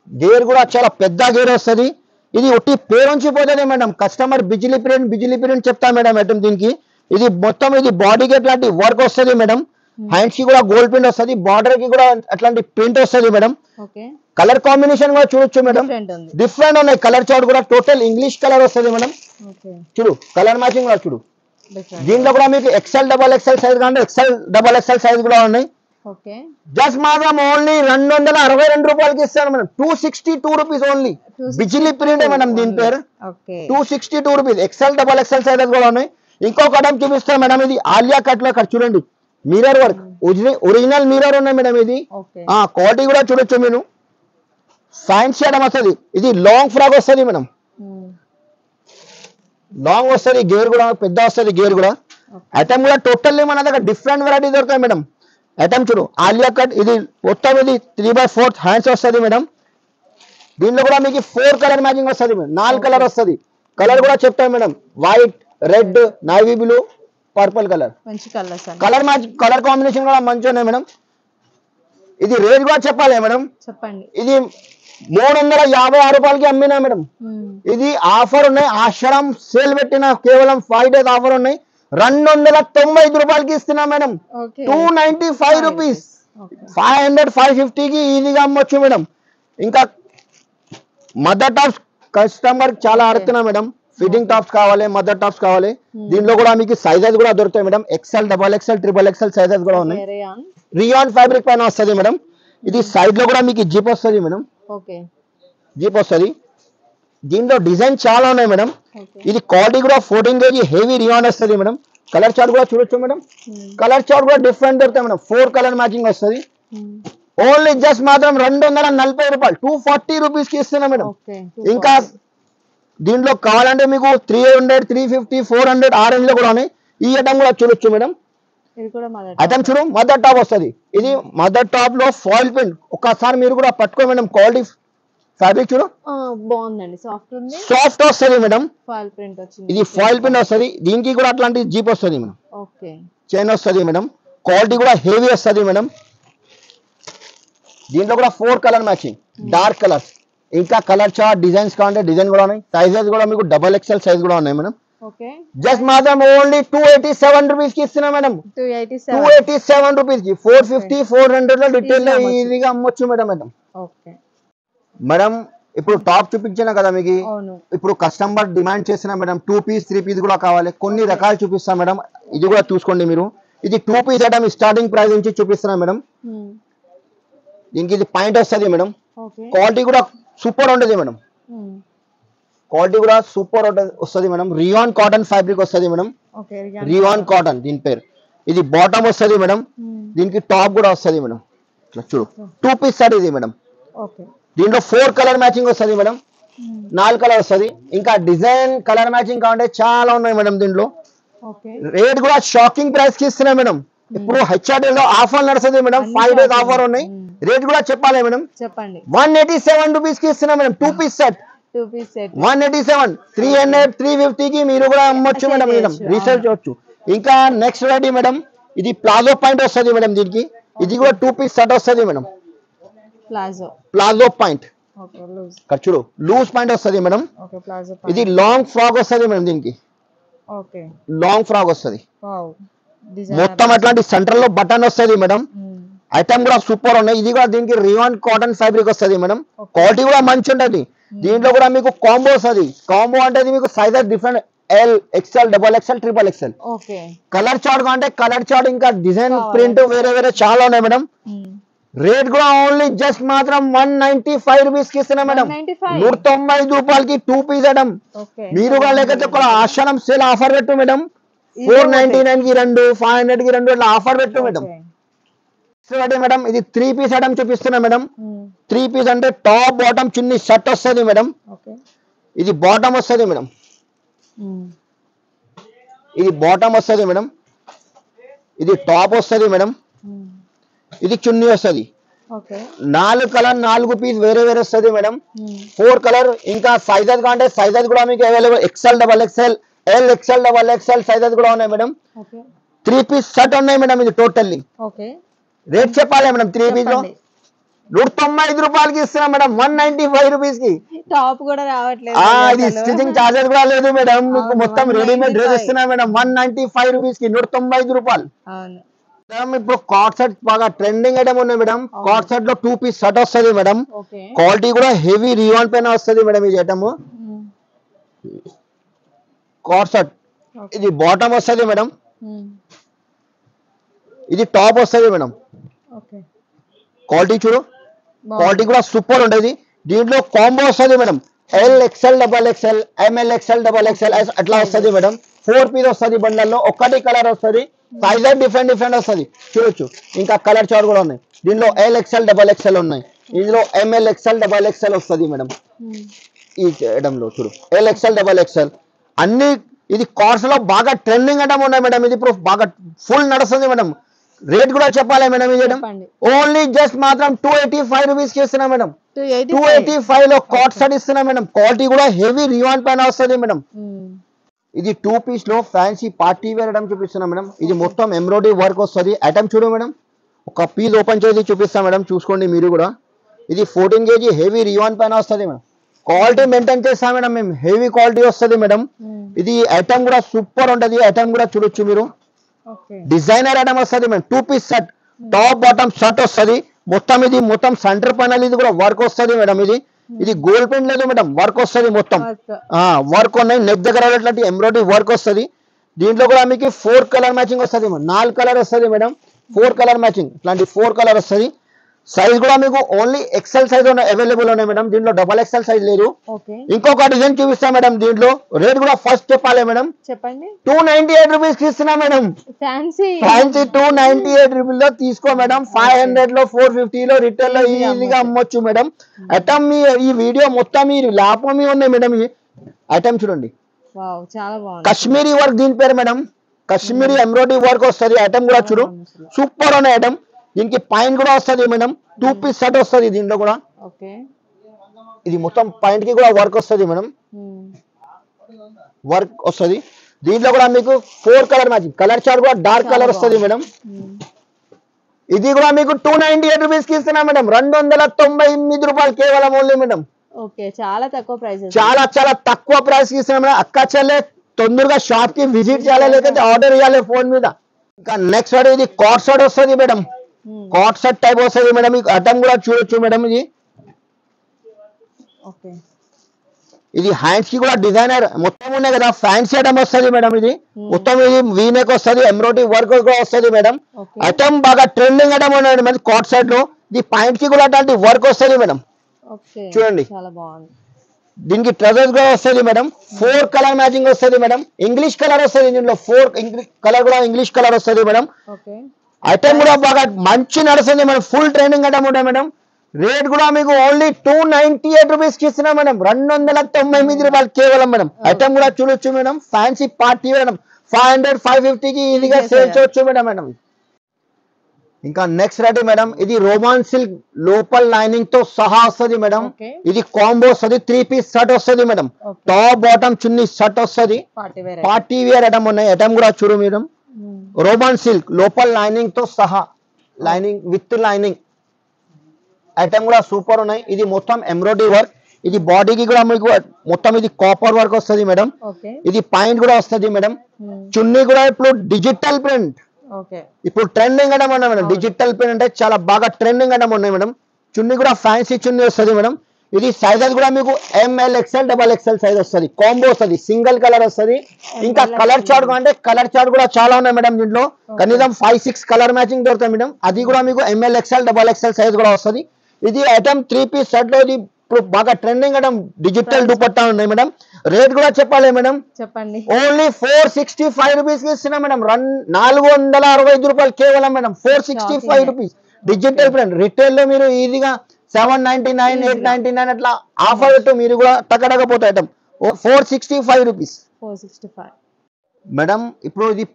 గేర్ కూడా చాలా పెద్ద గేర్ వస్తుంది. ఇది ఒట్టి పేరుంచి పోతుంది మేడం. కస్టమర్ బిజిలీ ప్రింట్ చెప్తా మేడం ఐటమ్ దీనికి. ఇది మొత్తం ఇది బాడీకి అట్లాంటి వర్క్ వస్తుంది మేడం. హ్యాండ్స్ కి కూడా గోల్డ్ ప్రింట్ వస్తుంది. బార్డర్ కి కూడా అట్లాంటి ప్రింట్ వస్తుంది మేడం. కలర్ కాంబినేషన్ కూడా చూడొచ్చు మేడం. డిఫరెంట్ ఉన్నాయి. కలర్ చార్ట్ కూడా టోటల్ ఇంగ్లీష్ కలర్ వస్తుంది మేడం. చూడు కలర్ మ్యాచింగ్ కూడా చూడు. దీంట్లో కూడా మీకు ఎక్సెల్, డబల్ ఎక్సెల్ సైజ్ కానీ ఎక్సెల్, డబల్ ఎక్సెల్ సైజ్ కూడా ఉన్నాయి. జస్ట్ మాత్రం ఓన్లీ 262 రూపాయలకి ఇస్తాను మేడం. 262 rupees only. బిజిలీ ప్రింట్ మేడం దీని పేరు. 262 rupees. XL, double XL sizes కూడా ఉన్నాయి. ఇంకొక ఐటమ్ చూపిస్తాను మేడం. ఇది ఆలియా కట్ లో ఇక్కడ చూడండి. Mirror work. ఒరిజినల్ మిర్రర్ ఉన్నాయి మేడం. ఇది క్వాలిటీ కూడా చూడొచ్చు మీరు. ఫ్యాన్సీ ఐటమ్ వస్తుంది. ఇది లాంగ్ ఫ్రాక్ వస్తుంది మేడం. లాంగ్ వస్తుంది. గేర్ కూడా పెద్ద వస్తుంది. గేర్ కూడా ఐటమ్ కూడా టోటల్లీ మన దగ్గర డిఫరెంట్ వెరైటీ దొరుకుతాయి మేడం. ఐటమ్ చూడు. ఆలియా కట్. ఇది మొత్తం ఇది 3/4 హ్యాండ్స్ వస్తుంది మేడం. దీంట్లో కూడా మీకు 4 కలర్ మ్యాచింగ్ వస్తుంది మేడం. 4 కలర్ వస్తుంది. కలర్ కూడా చెప్తాను madam. White, red, navy blue, purple colour. Colour matching, colour combination కూడా మంచిగా ఉన్నాయి మేడం. ఇది రేట్ కూడా చెప్పాలి మేడం. చెప్పండి. ఇది 356 రూపాయలకి అమ్మినా మేడం. ఇది ఆఫర్ ఉన్నాయి. ఆషాఢం సేల్ పెట్టిన కేవలం 5 days ఆఫర్ ఉన్నాయి. 295 రూపాయలకి ఇస్తున్నా మేడం. 295 రూపీస్. 500, 550 కి ఈజీగా అమ్మొచ్చు మేడం. ఇంకా మదర్ టాప్స్ కస్టమర్ చాలా అడుగుతున్నా మేడం. ఫిట్టింగ్ టాప్స్ కావాలి, మదర్ టాప్స్ కావాలి. దీంట్లో కూడా మీకు సైజెస్ కూడా దొరుకుతాయి madam. XL, double XL, triple XL sizes కూడా ఉన్నాయి. రియాన్ ఫ్యాబ్రిక్ పైన వస్తుంది మేడం. ఇది సైడ్ లో కూడా మీకు జిప్ వస్తుంది మేడం. జీప్ వస్తుంది. దీంట్లో డిజైన్ చాలా ఉన్నాయి మేడం. ఇది క్వాలిటీ కూడా 14 kg హెవీ రియాన్ వస్తుంది మేడం. కలర్ చార్ట్ కూడా చూడొచ్చు మేడం. కలర్ చార్ట్ కూడా డిఫరెంట్ దొరుకుతాయి మేడం. 4 కలర్ మ్యాచింగ్ వస్తుంది. ఓన్లీ జస్ట్ మాత్రం 240 రూపాయలు. 240 రూపీస్ కి ఇస్తున్నా మేడం. ఇంకా దీంట్లో కావాలంటే మీకు 300, 350, 400 ఆ రేంజ్ లో కూడా ఉన్నాయి. ఈ ఐటమ్ కూడా చూడొచ్చు మేడం. ఐటమ్ చూడు. మదర్ టాప్ వస్తుంది. ఇది మదర్ టాప్ లో ఫాయిల్ ప్రింట్. ఒకసారి మీరు కూడా పట్టుకో మేడం. క్వాలిటీ ఫ్యాబ్రిక్ చూడు. బాగుందండి. సాఫ్ట్ వస్తుంది మేడం. ఇది ఫాయిల్ ప్రింట్ వస్తుంది. దీనికి కూడా అట్లాంటి జీప్ వస్తుంది మేడం. చైన్ వస్తుంది మేడం. క్వాలిటీ కూడా హెవీ వస్తుంది మేడం. దీంట్లో కూడా 4 కలర్ మ్యాచింగ్ డార్క్ కలర్స్. ఇంకా కలర్ చార్ట్ డిజైన్స్ కావాలంటే డిజైన్ కూడా ఉన్నాయి. సైజెస్ కూడా మీకు డబల్ ఎక్స్ఎల్ సైజ్ కూడా ఉన్నాయి మేడం. ఓకే జస్ట్ మాత్రం ఓన్లీ 287 రూపీస్ కి ఇస్తున్నా మేడం. 287 రూపీస్ కి 450 400 లో రిటైల్ లో ఈజీగా అమ్మొచ్చు మేడం. ఓకే మేడం ఇప్పుడు టాప్ చూపించాను కదా మీకు. అవును. ఇప్పుడు కస్టమర్ డిమాండ్ చేసిన మేడం 2 పీస్ 3 పీస్ కూడా కావాలి. కొన్ని రకాలు చూపిస్తాం మేడం. ఇది కూడా చూసుకోండి మీరు. ఇది 2 పీస్ ఐటమ్ స్టార్టింగ్ ప్రైస్ నుంచి చూపిస్తున్నా మేడం. దీనికి ఇది పాయింట్ వస్తుంది మేడం. క్వాలిటీ కూడా సూపర్ ఉంటుంది మేడం. క్వాలిటీ కూడా సూపర్ వస్తుంది మేడం. రియాన్ కాటన్ ఫ్యాబ్రిక్ వస్తుంది మేడం. రియాన్ కాటన్ దీని పేరు. ఇది బాటమ్ వస్తుంది మేడం. దీనికి టాప్ కూడా వస్తుంది మేడం. చూడు 2 పీస్ సెట్ ఇది మేడం. దీంట్లో 4 కలర్ మ్యాచింగ్ వస్తుంది మేడం. 4 కలర్ వస్తుంది. ఇంకా డిజైన్ కలర్ మ్యాచింగ్ కావాలంటే చాలా ఉన్నాయి మేడం. దీంట్లో రేట్ కూడా షాకింగ్ ప్రైస్ కి ఇస్తున్నాయి మేడం. ఇప్పుడు హెచ్ఆర్డీ లో ఆఫర్ నడుస్తుంది మేడం. 5 డేస్ ఆఫర్ ఉన్నాయి. రేట్ కూడా చెప్పాలి మేడం. చెప్పండి. 187 రూపీస్ కి ఇస్తున్నా మేడం. 2 పీస్ సెట్ 187 300 350 కి మీరు కూడా అమ్మొచ్చు మేడం. రీసెర్చ్ చేయొచ్చు. ఇంకా నెక్స్ట్ వెరైటీ మేడం. ఇది ప్లాజో పాయింట్ వస్తుంది మేడం. దీనికి ఇది కూడా 2 పీస్ సెట్ వస్తుంది మేడం. ప్లాజో పాయింట్ చూడు లూజ్ పాయింట్ వస్తుంది మేడం. ఇది లాంగ్ ఫ్రాక్ వస్తుంది మేడం. దీనికి లాంగ్ ఫ్రాక్ వస్తుంది మొత్తం. అట్లాంటి సెంటర్ లో బటన్ వస్తుంది మేడం. ఐటమ్ కూడా సూపర్ ఉన్నాయి. ఇది కూడా దీనికి రియాన్ కాటన్ ఫ్యాబ్రిక్ వస్తుంది మేడం. క్వాలిటీ కూడా మంచి ఉంటుంది. దీంట్లో కూడా మీకు కాంబో వస్తుంది. కాంబో అంటే మీకు sizes different L XL double XL triple XL. Colour chart అంటే కలర్ చార్ట్ ఇంకా డిజైన్ ప్రింట్ వేరే వేరే చాలా ఉన్నాయి మేడం. రేట్ కూడా ఓన్లీ జస్ట్ మాత్రం 195 రూపీస్ కి ఇస్తున్నా మేడం. 195 రూపాయలకి 2 పీస్ ఐటమ్. మీరు కూడా లేకపోతే ఒక ఆశ్రమం సేల్ ఆఫర్ పెట్టు మేడం. 499 కి 2 500 కి 2 ఇట్లా ఆఫర్ పెట్టు మేడం. మేడం ఇది 3 పీస్ ఐటమ్ చూపిస్తున్నా మేడం. 3 పీస్ అంటే టాప్ బాటమ్ చున్నీ షర్ట్ వస్తుంది మేడం. ఇది బాటమ్ వస్తుంది మేడం. ఇది బాటమ్ వస్తుంది మేడం. ఇది టాప్ వస్తుంది మేడం. ఇది చున్నీ వస్తుంది. 4 కలర్ 4 పీస్ వేరే వేరే వస్తుంది మేడం. 4 కలర్ ఇంకా సైజెస్ కావాలంటే సైజెస్ కూడా మీకు available XL double XL L XL double XL sizes కూడా ఉన్నాయి మేడం. 3 పీస్ సెట్ ఉన్నాయి మేడం. ఇది టోటల్లీ రేట్ చెప్పాలి మేడం. 3 పీస్ లో 195 రూపాయలకి ఇస్తున్నా మేడం. 195 రూపీస్ కి టాప్ కూడా రావట్లేదు. ఇది స్టిచింగ్ చార్జెస్ కూడా లేదు మేడం. మీకు మొత్తం రెడీమేడ్ డ్రెస్ ఇస్తున్నా మేడం. 195 రూపీస్ కి 195 రూపాయలు. ఇప్పుడు కార్డ్ సెట్ బాగా ట్రెండింగ్ ఐటమ్ ఉన్నాయి మేడం. కార్డ్ సెట్ లో 2 పీస్ సెట్ వస్తుంది మేడం. క్వాలిటీ కూడా హెవీ రియాన్ పైన వస్తుంది మేడం. ఇది ఐటమ్ కార్డ్ సెట్. ఇది బాటమ్ వస్తుంది మేడం. ఇది టాప్ వస్తుంది మేడం. క్వాలిటీ చూడు క్వాలిటీ కూడా సూపర్ ఉంటుంది. దీంట్లో కాంబో వస్తుంది madam. L XL double XL M L XL double XL అట్లా వస్తుంది మేడం. 4 పీస్ వస్తుంది బండల్లో. ఒక్కటి కలర్ వస్తుంది. సైజెస్ డిఫరెంట్ డిఫరెంట్ వస్తుంది చూడొచ్చు. ఇంకా కలర్ చార్ట్ కూడా ఉన్నాయి. దీనిలో ఎల్ ఎక్స్ఎల్ డబల్ ఎక్స్ఎల్ ఉన్నాయి. ఇందులో ఎంఎల్ ఎక్స్ఎల్ డబల్ ఎక్స్ఎల్ వస్తుంది మేడం. ఈ ఐటమ్ లో చూడు ఎల్ ఎక్స్ఎల్ డబల్ ఎక్స్ఎల్ అన్ని. ఇది కార్డ్స్ లో బాగా ట్రెండింగ్ ఐటమ్ ఉన్నాయి మేడం. ఇది ఇప్పుడు బాగా ఫుల్ నడుస్తుంది మేడం. రేట్ కూడా చెప్పాలి మేడం. ఇది ఓన్లీ జస్ట్ మాత్రం 285 రూపీస్ కి ఇస్తున్నా మేడం. 285 లో కార్డ్ సెట్ ఇస్తున్నా మేడం. క్వాలిటీ కూడా హెవీ రియాన్ పైన వస్తుంది మేడం. ఇది 2 పీస్ లో ఫ్యాన్సీ పార్టీ వేర్ ఐటమ్ చూపిస్తున్నా మేడం. ఇది మొత్తం ఎంబ్రాయిడరీ వర్క్ వస్తుంది. ఐటమ్ చూడు మేడం. ఒక పీస్ ఓపెన్ చేసి చూపిస్తా మేడం. చూసుకోండి మీరు కూడా. ఇది 14 kg హెవీ రియాన్ పైన వస్తుంది మేడం. క్వాలిటీ మెయింటైన్ చేస్తా మేడం మేము. హెవీ క్వాలిటీ వస్తుంది మేడం. ఇది ఐటమ్ కూడా సూపర్ ఉంటుంది. ఐటమ్ కూడా చూడొచ్చు మీరు. డిజైనర్ ఐటమ్ వస్తుంది madam. 2 piece set top bottom shirt వస్తుంది మొత్తం. ఇది మొత్తం సెంటర్ పైన ఇది కూడా వర్క్ వస్తుంది మేడం. ఇది గోల్డ్ పెయింట్ లేదు మేడం. వర్క్ వస్తుంది మొత్తం. వర్క్ ఉన్నాయి. నెక్ దగ్గర ఎంబ్రాయిడరీ వర్క్ వస్తుంది. దీంట్లో కూడా మీకు 4 కలర్ మ్యాచింగ్ వస్తుంది. 4 కలర్ వస్తుంది మేడం. 4 కలర్ మ్యాచింగ్ ఇట్లాంటి 4 కలర్ వస్తుంది. సైజ్ కూడా మీకు ఓన్లీ ఎక్సెల్ సైజ్ అవైలబుల్ ఉన్నాయి మేడం. దీంట్లో డబల్ ఎక్సెల్ సైజ్ లేదు. ఇంకొక డిజైన్ చూపిస్తా మేడం. దీంట్లో రేట్ కూడా ఫస్ట్ చెప్పాలి మేడం. చెప్పండి. 298 రూపీస్ ఇస్తున్నా మేడం. ఫ్యాన్సీ 298 రూపీస్ లో తీసుకో మేడం. 500 లో 450 లో రిటైల్ లో ఈజీగా అమ్మొచ్చు మేడం. ఐటమ్ ఈ వీడియో మొత్తం మీరు లాభం ఉన్నాయి మేడం. ఈ ఐటమ్ చూడండి. కాశ్మీరీ వర్క్ దీని పేరు మేడం. కాశ్మీరీ ఎంబ్రాయిడరీ వర్క్ వస్తుంది. ఐటమ్ కూడా చూడు సూపర్ ఉన్నాయి ఐటమ్. దీనికి పాయింట్ కూడా వస్తుంది మేడం. 2 పీస్ సెట్ వస్తుంది దీంట్లో కూడా. ఇది మొత్తం పాయింట్ కి కూడా వర్క్ వస్తుంది మేడం. వర్క్ వస్తుంది. దీంట్లో కూడా మీకు 4 కలర్ మ్యాచింగ్. కలర్ చార్ట్ కూడా డార్క్ కలర్ వస్తుంది మేడం. ఇది కూడా మీకు 298 రూపీస్ కి ఇస్తున్నా మేడం, 298 రూపాయలు కేవలం ఓన్లీ మేడం. ఓకే, చాలా తక్కువ ప్రైసెస్. చాలా చాలా తక్కువ ప్రైస్ కి ఇస్తున్నా మేడం. అక్క చెల్లె తొందరగా షాప్ కి విజిట్ చేయాలి, లేకపోతే ఆర్డర్ ఇవ్వాలి ఫోన్ మీద. ఇంకా నెక్స్ట్ ఇది కాట్ సెట్ వస్తుంది మేడం, కాట్ సెట్ టైప్ వస్తుంది మేడం. మీకు అటం కూడా చూడొచ్చు మేడం. ఇది ఓకే, ఇది హ్యాండ్స్ కి కూడా డిజైనర్ మొత్తం ఉన్నాయి కదా, ఫ్యాన్సీ ఐటమ్ వస్తుంది మేడం. ఇది మొత్తం ఇది వీనెక్ వస్తుంది, ఎంబ్రాయిడరీ వర్క్ కూడా వస్తుంది మేడం. ఐటమ్ బాగా ట్రెండింగ్ ఐటమ్ ఉన్నాడు మేడం కాట్ సెట్ లో. ఇది పాయింట్ కి కూడా అట్లాంటి వర్క్ వస్తుంది మేడం. చూడండి, చాలా బాగుంది. దీనికి ట్రజర్స్ కూడా వస్తుంది మేడం. 4 కలర్ మ్యాచింగ్ వస్తుంది మేడం. ఇంగ్లీష్ కలర్ వస్తుంది దీంట్లో, 4 కలర్ కూడా ఇంగ్లీష్ కలర్ వస్తుంది మేడం. ఐటమ్ కూడా బాగా మంచి నడుస్తుంది మేడం, ఫుల్ ట్రెండింగ్ ఐటమ్ ఉంటాయి మేడం. రేట్ కూడా మీకు ఓన్లీ 298 రూపీస్ కి ఇస్తున్నా మేడం, 298 రూపాయలు కేవలం మేడం. ఐటమ్ కూడా చూడొచ్చు మేడం, ఫ్యాన్సీ పార్టీ మేడం. 500 550 కి ఈజీగా సేల్ చేయొచ్చు మేడం. మేడం ఇంకా నెక్స్ట్ రేట్ మేడం, ఇది రోమాన్ సిల్క్ లోపల లైనింగ్ తో సహా వస్తుంది మేడం. ఇది కాంబో వస్తుంది, 3 పీస్ షర్ట్ వస్తుంది మేడం. టాప్ బాటమ్ చున్నీ షర్ట్ వస్తుంది, పార్టీ వేర్ ఐటమ్ ఉన్నాయి. ఐటమ్ కూడా చూడు మేడం, రోమాన్ సిల్క్ లోపల లైనింగ్ తో సహా, లైనింగ్ విత్ లైనింగ్. ఐటమ్ కూడా సూపర్ ఉన్నాయి. ఇది మొత్తం ఎంబ్రాయిడరీ వర్క్. ఇది బాడీకి కూడా మీకు మొత్తం ఇది కాపర్ వర్క్ వస్తుంది మేడం. ఇది పాయింట్ కూడా వస్తుంది మేడం. చున్నీ కూడా ఇప్పుడు డిజిటల్ ప్రింట్, ఇప్పుడు ట్రెండింగ్ ఐటమ్ ఉన్నాయి మేడం. డిజిటల్ ప్రింట్ అంటే చాలా బాగా ట్రెండింగ్ ఐటమ్ ఉన్నాయి మేడం. చున్నీ కూడా ఫ్యాన్సీ చున్నీ వస్తుంది మేడం. ఇది సైజెస్ కూడా మీకు ML XL XXL సైజ్ వస్తుంది, కాంబో వస్తుంది, సింగిల్ కలర్ వస్తుంది. ఇంకా కలర్ చార్ట్ అంటే కలర్ చార్ట్ కూడా చాలా ఉన్నాయి మేడం. దీంట్లో కనీసం 5-6 కలర్ మ్యాచింగ్ దొరుకుతాయి మేడం. అది కూడా మీకు ML XL XXL సైజ్ కూడా వస్తుంది. ఇది ఐటమ్ 3 పీస్ సెట్ లో, ఇది ఇప్పుడు బాగా ట్రెండింగ్ ఐటమ్, డిజిటల్ దుపట్టా ఉన్నాయి మేడం. రేట్ కూడా చెప్పాలి మేడం, చెప్పండి. ఓన్లీ 465 రూపీస్ కి ఇస్తున్నా మేడం, 465 రూపాయలు కేవలం madam. 465 rupees digital print. Retail లో మీరు ఈజీగా 799 899 అట్లా ఆఫర్ పెట్టు, మీరు కూడా తగ్గడకపోతే ఐటమ్ 465 రూపీస్ మేడం. ఇప్పుడు ఇది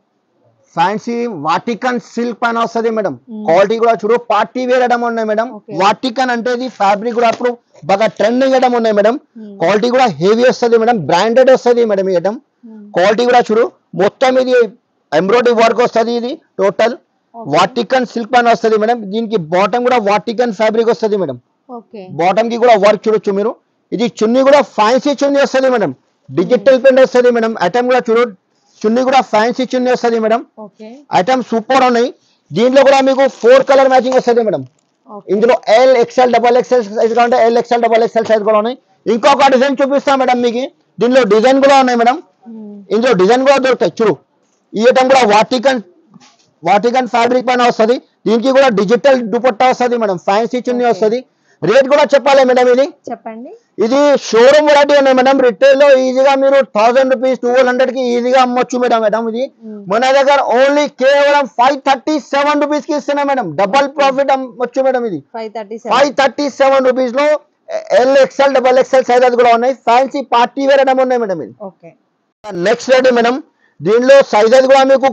ఫ్యాన్సీ వాటికన్ సిల్క్ పైన వస్తుంది మేడం. క్వాలిటీ కూడా చూడు, పార్టీ వేర్ ఐటమ్ ఉన్నాయి మేడం. వాటికన్ అంటే ఇది ఫ్యాబ్రిక్ కూడా ఇప్పుడు బాగా ట్రెండింగ్ ఐటమ్ ఉన్నాయి మేడం. క్వాలిటీ కూడా హెవీ వస్తుంది మేడం, బ్రాండెడ్ వస్తుంది మేడం ఈ ఐటమ్. క్వాలిటీ కూడా చూడు, మొత్తం ఇది ఎంబ్రాయిడరీ వర్క్ వస్తుంది. ఇది టోటల్ వాటికన్ సిల్క్ పైన వస్తుంది మేడం. దీనికి బాటమ్ కూడా వాటికన్ ఫ్యాబ్రిక్ వస్తుంది మేడం. బాటమ్ కి కూడా వర్క్ చూడొచ్చు మీరు. ఇది చున్నీ కూడా ఫ్యాన్సీ చున్నీ వస్తుంది మేడం, డిజిటల్ ప్రింట్ వస్తుంది మేడం. ఐటమ్ కూడా చూడు, చున్నీ కూడా ఫ్యాన్సీ చున్నీ వస్తుంది మేడం. ఐటమ్ సూపర్ ఉన్నాయి. దీంట్లో కూడా మీకు 4 కలర్ మ్యాచింగ్ వస్తుంది మేడం. ఇందులో L XL XXL సైజ్ కావాలంటే L XL XXL సైజ్ కూడా ఉన్నాయి. ఇంకొక డిజైన్ చూపిస్తాం మేడం మీకు. దీనిలో డిజైన్ కూడా ఉన్నాయి మేడం. ఇందులో డిజైన్ కూడా దొరుకుతాయి చూడు. ఈ ఐటమ్ కూడా వాటికన్ ఫ్యాబ్రిక్ పైన వస్తుంది. దీనికి కూడా డిజిటల్ దుపట్టా వస్తుంది మేడం, ఫ్యాన్సీ చున్నీ వస్తుంది. రేట్ కూడా చెప్పాలి మేడం, ఇది చెప్పండి. ఇది షోరూమ్ వెరైటీ ఉన్నాయి మేడం. రిటైల్ లో ఈజీగా మీరు 1000 రూపీస్ 1200 కి ఈజీగా అమ్మొచ్చు మేడం. మేడం ఇది మన దగ్గర ఓన్లీ కేవలం 537 రూపీస్ కి ఇస్తున్నాయి మేడం. డబల్ ప్రాఫిట్ అమ్మొచ్చు మేడం. ఇది 537 రూపీస్ లో L XL XXL సైజెస్ కూడా ఉన్నాయి. ఫ్యాన్సీ పార్టీ వేర్ ఐటమ్ ఉన్నాయి మేడం. ఇది నెక్స్ట్ రేట్ మేడం. దీనిలో సైజెస్ కూడా మీకు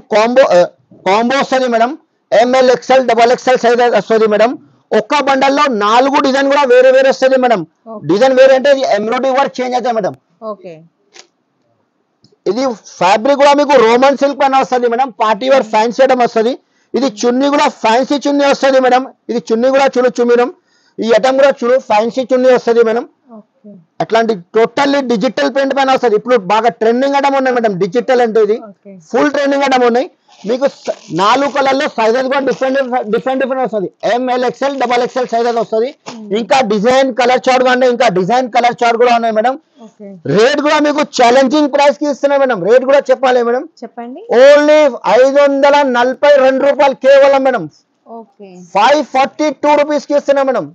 కాంబో వస్తుంది madam. ML XL XXL sizes వస్తుంది మేడం. ఒక్క బండల్లో 4 డిజైన్ కూడా వేరే వేరే వస్తుంది మేడం. డిజైన్ వేరే అంటే ఎంబ్రాయిడరీ వర్క్ చేంజ్ అవుతాయి మేడం. ఇది ఫ్యాబ్రిక్ కూడా మీకు రోమన్ సిల్క్ పైన వస్తుంది madam. Party wear fancy item వస్తుంది. ఇది చున్నీ కూడా ఫ్యాన్సీ చున్నీ వస్తుంది మేడం. ఇది చున్నీ కూడా చూడొచ్చు మేడం. ఈ ఐటమ్ కూడా చూడు, ఫ్యాన్సీ చున్నీ వస్తుంది మేడం. అట్లాంటి టోటల్లీ డిజిటల్ ప్రింట్ పైన వస్తుంది. ఇప్పుడు బాగా ట్రెండింగ్ ఐటమ్ ఉన్నాయి మేడం. డిజిటల్ అంటే ఇది ఫుల్ ట్రెండింగ్ ఐటమ్ ఉన్నాయి. మీకు 4 కలర్లో సైజెస్ కూడా డిఫరెంట్ వస్తుంది. ML XL XXL సైజెస్ వస్తుంది. ఇంకా డిజైన్ కలర్ చార్ట్ కానీ ఇంకా డిజైన్ కలర్ చార్ట్ కూడా ఉన్నాయి మేడం. రేట్ కూడా మీకు ఛాలెంజింగ్ ప్రైస్ కి ఇస్తున్నాయి మేడం. రేట్ కూడా చెప్పాలి మేడం, చెప్పండి. ఓన్లీ 542 రూపాయలు కేవలం మేడం. 542 రూపీస్ కి ఇస్తున్నాయి మేడం.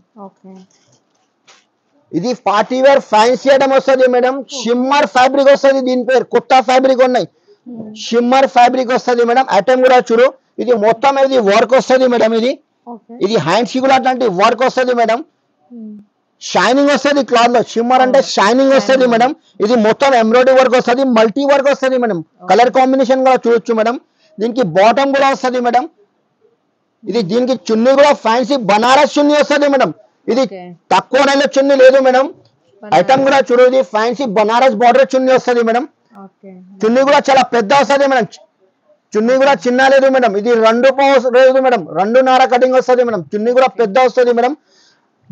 ఇది పార్టీ వేర్ ఫ్యాన్సీ ఐటమ్ వస్తుంది మేడం. షిమ్మర్ ఫ్యాబ్రిక్ వస్తుంది. దీని పేరు కొత్త ఫ్యాబ్రిక్ ఉన్నాయి, షిమ్మర్ ఫ్యాబ్రిక్ వస్తుంది మేడం. ఐటమ్ కూడా చూడు, ఇది మొత్తం ఇది వర్క్ వస్తుంది మేడం. ఇది హ్యాండ్స్ కి కూడా అట్లాంటి వర్క్ వస్తుంది మేడం. షైనింగ్ వస్తుంది క్లాత్ లో. షిమ్మర్ అంటే షైనింగ్ వస్తుంది మేడం. ఇది మొత్తం ఎంబ్రాయిడరీ వర్క్ వస్తుంది, మల్టీ వర్క్ వస్తుంది మేడం. కలర్ కాంబినేషన్ కూడా చూడొచ్చు మేడం. దీనికి బాటమ్ కూడా వస్తుంది మేడం. ఇది దీనికి చున్నీ కూడా ఫ్యాన్సీ బనారస్ చున్నీ వస్తుంది మేడం. ఇది తక్కువ రేంజ్ చున్నీ లేదు మేడం. ఐటమ్ కూడా చూడు, ఇది ఫ్యాన్సీ బనారస్ బార్డర్ చున్నీ వస్తుంది మేడం. చున్నీ కూడా చాలా పెద్ద వస్తుంది మేడం. చున్నీ కూడా చిన్న లేదు మేడం, ఇది 2 పావు లేదు మేడం, 2.5 కటింగ్ వస్తుంది మేడం. చున్నీ కూడా పెద్ద వస్తుంది మేడం.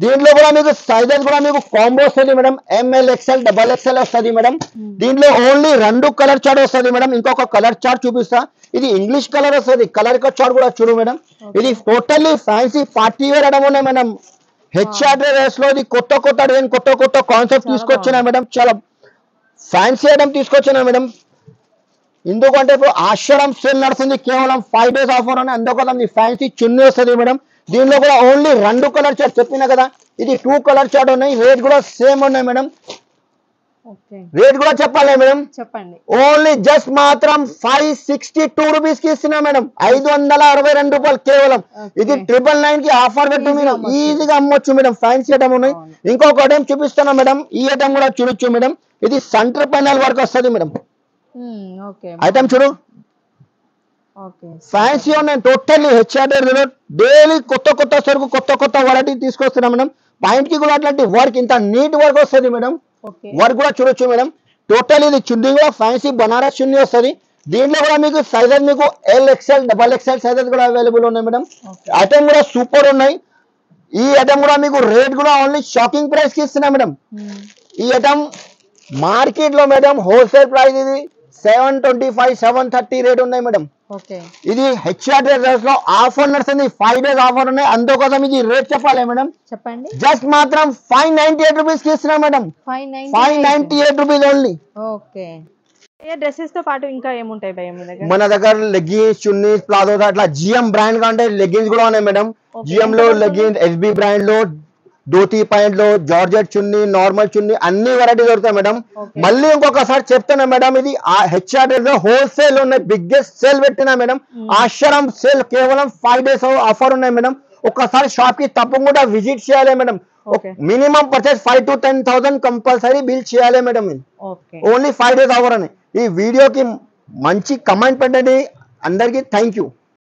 దీంట్లో కూడా మీకు సైజెస్ కూడా మీకు కాంబో వస్తుంది మేడం, ML XL XXL వస్తుంది మేడం. దీంట్లో ఓన్లీ 2 కలర్ చార్ట్ వస్తుంది మేడం. ఇంకొక కలర్ చార్ట్ చూపిస్తా, ఇది ఇంగ్లీష్ కలర్ వస్తుంది. కలర్ చార్ట్ కూడా చూడు మేడం. ఇది totally fancy party wear item ఉన్నాయి మేడం. హెచ్ఆర్ ట్రేడర్స్ లో ఇది కొత్త డిజైన్, కొత్త కాన్సెప్ట్ తీసుకొచ్చినా మేడం. చాలా ఫ్యాన్సీ ఐటమ్ తీసుకొచ్చినా మేడం. ఎందుకంటే ఇప్పుడు ఆషాఢం సేల్ నడుస్తుంది, కేవలం 5 days ఆఫర్ అని. అందుకోసం ఈ ఫ్యాన్సీ చున్నీ వస్తుంది మేడం. దీనిలో కూడా ఓన్లీ 2 కలర్ చార్ట్ చెప్పినా కదా, ఇది 2 కలర్ చార్ట్ ఉన్నాయి. రేట్ కూడా సేమ్ ఉన్నాయి మేడం. రేట్ కూడా చెప్పాలి మేడం, చెప్పండి. ఓన్లీ జస్ట్ మాత్రం 562 రూపీస్ కి ఇస్తున్నా మేడం. 562 రూపాయలు కేవలం. ఇది 999 కి ఆఫర్ పెట్టి మీరు ఈజీగా అమ్మొచ్చు మేడం. ఫ్యాన్సీ ఐటమ్ ఉన్నాయి. ఇంకొక ఐటమ్ చూపిస్తున్నా మేడం, ఈ ఐటమ్ కూడా చూడొచ్చు మేడం. ఇది సెంటర్ ప్యానల్ వర్క్ వస్తుంది మేడం. ఐటమ్ చూడు, ఫ్యాన్సీ ఉన్నాయి టోటల్లీ. హెచ్ఆర్ డైలీ కొత్త సరుకు, కొత్త వెరైటీ తీసుకొస్తున్నాం మేడం. పాయింట్ కి కూడా అట్లాంటి వర్క్, ఇంత నీట్ వర్క్ వస్తుంది మేడం. వర్క్ కూడా చూడొచ్చు మేడం. టోటల్ ఇది చున్నీ కూడా ఫ్యాన్సీ బనారస్ చున్నీ వస్తుంది. దీంట్లో కూడా మీకు సైజెస్ మీకు LXL XXL సైజెస్ కూడా అవైలబుల్ ఉన్నాయి మేడం. ఐటమ్ కూడా సూపర్ ఉన్నాయి. ఈ ఐటమ్ కూడా మీకు రేట్ కూడా ఓన్లీ షాకింగ్ ప్రైస్ కి ఇస్తున్నా మేడం. ఈ ఐటమ్ మార్కెట్ లో మేడం హోల్సేల్ ప్రైస్ ఇది 725 730 రేట్ ఉన్నాయి మేడం. ఇది హెచ్ఆర్ ట్రేడర్స్ లో ఆఫర్ నడుస్తుంది, 5 days ఆఫర్ ఉన్నాయి. అందుకోసం ఇది రేట్ చెప్పాలి మేడం, చెప్పండి. జస్ట్ మాత్రం 598 రూపీస్ కి ఇస్తున్నా మేడం. 598 rupees only. డ్రెస్సెస్ తో పాటు ఇంకా ఏముంటాయి భయ్యా మీ దగ్గర? మన దగ్గర లెగ్గిన్స్, చున్నీస్, ప్లాజోస్, అట్లా GM బ్రాండ్ కంటే లెగ్గిన్స్ కూడా ఉన్నాయి మేడం. GM లో లెగ్గిన్స్, SB బ్రాండ్ లో ధోతి పాయింట్ లో జార్జెట్ చున్నీ, నార్మల్ చున్నీ అన్ని వెరైటీ దొరుకుతాయి మేడం. మళ్ళీ ఇంకొకసారి చెప్తున్నా మేడం, ఇది హెచ్ఆర్ లో హోల్సేల్ ఉన్నాయి. బిగ్గెస్ట్ సేల్ పెట్టినా మేడం, ఆశ్రమ్ సేల్ కేవలం 5 days ఆఫర్ ఉన్నాయి మేడం. ఒకసారి షాప్ కి తప్పకుండా విజిట్ చేయాలి madam. Minimum purchase 5 to 10,000 compulsory bill చేయాలి మేడం. ఓన్లీ 5 days ఆఫర్ అని. ఈ వీడియోకి మంచి కమెంట్ పెట్టండి. అందరికి థ్యాంక్ యూ.